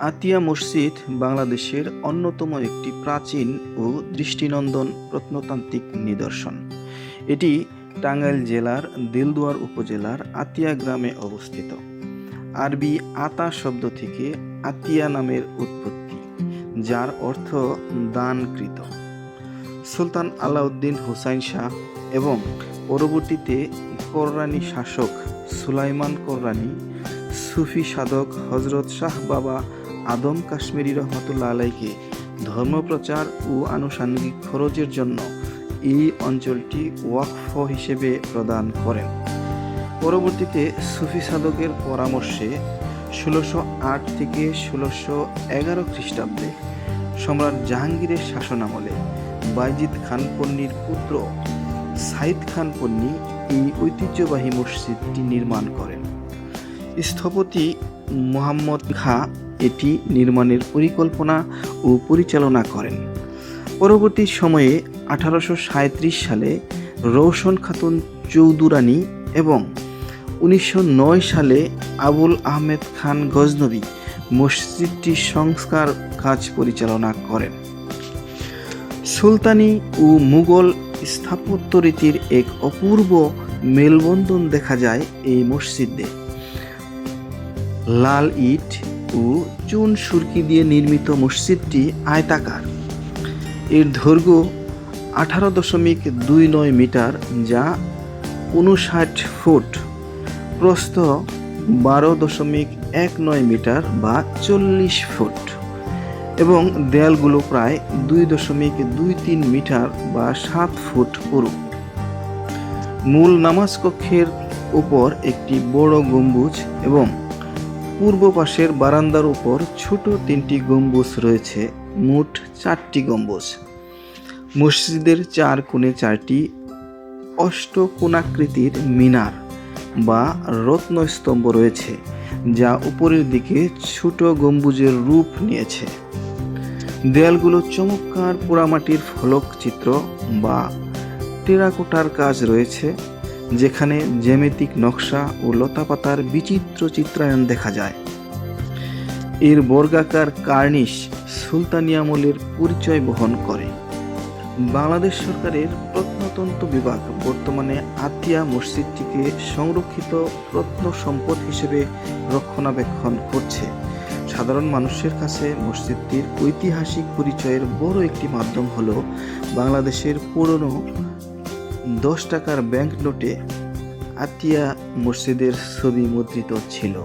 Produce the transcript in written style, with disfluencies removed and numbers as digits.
আতিয়া মসজিদ বাংলাদেশের অন্যতম একটি প্রাচীন ও দৃষ্টিনন্দন প্রত্নতাত্ত্বিক নিদর্শন। এটি টাঙ্গাইল জেলার দেলদুয়ার উপজেলার আতিয়া গ্রামে অবস্থিত। আরবি আতা শব্দ থেকে আতিয়া নামের উৎপত্তি, যার অর্থ দানকৃত। সুলতান আলাউদ্দিন হুসাইন শাহ এবং পরবর্তীতে কররানী শাসক সুলাইমান কররানী, সুফি সাধক হজরত শাহ বাবা আদম কাশ্মীরি রহমতুল্লাহ আলাইকে ধর্মপ্রচার ও আনুষঙ্গিক খরচের জন্য এই অঞ্চলটি ওয়াকফ হিসেবে প্রদান করেন। পরবর্তীতে সুফি সাধকের পরামর্শে 1608 থেকে 1611 খ্রিস্টাব্দে সম্রাট জাহাঙ্গীরের শাসনামলে বাইজিদ খান পন্নীর পুত্র সাইদ খান পন্নী এই ঐতিহ্যবাহী মসজিদটি নির্মাণ করেন। স্থপতি মোহাম্মদ খাঁ এটি নির্মাণের পরিকল্পনা ও পরিচালনা করেন। পরবর্তী সময়ে 1837 সালে রওশন খাতুন চৌধুরানী এবং 1909 সালে আবুল আহমেদ খান গজনবী মসজিদটি সংস্কার কাজ পরিচালনা করেন। সুলতানি ও মুঘল স্থাপত্য রীতির এক অপূর্ব মেলবন্ধন দেখা যায় এই মসজিদে। লাল ইট ও চুন সুরকি দিয়ে নির্মিত মসজিদটি আয়তাকার। এর দৈর্ঘ্য 18.29 মিটার, যা 59 ফুট, প্রস্থ 12.19 মিটার বা 40 ফুট এবং দেয়ালগুলো প্রায় 2.23 মিটার বা 7 ফুট পুরু। মূল নামাজ কক্ষের উপর একটি বড় গম্বুজ এবং পূর্ব পাশের বারান্দার উপর ছোট 3টি গম্বুজ রয়েছে, মোট 4টি গম্বুজ। মসজিদের 4 কোণে 4টি অষ্টকোণাকৃতির মিনার বা রত্নস্তম্ভ রয়েছে, যা উপরের দিকে ছোট গম্বুজের রূপ নিয়েছে। দেয়ালগুলো চমৎকার পোড়ামাটির ফলক চিত্র বা টেরাকোটার কাজ রয়েছে, যেখানে জ্যামিতিক নকশা ও লতাপাতার বিচিত্র চিত্রায়ন দেখা যায়। এর বর্গাকার কার্নিশ সুলতানি আমলের পরিচয় বহন করে। বাংলাদেশ সরকারের প্রত্নতত্ত্ব বিভাগ বর্তমানে আতিয়া মসজিদটিকে সংরক্ষিত প্রত্ন সম্পদ হিসেবে রক্ষণাবেক্ষণ করছে। সাধারণ মানুষের কাছে মসজিদটির ঐতিহাসিক পরিচয়ের বড় একটি মাধ্যম হল বাংলাদেশের পুরনো 10 টাকার ব্যাংক নোটে আতিয়া মসজিদের ছবি মুদ্রিত ছিল।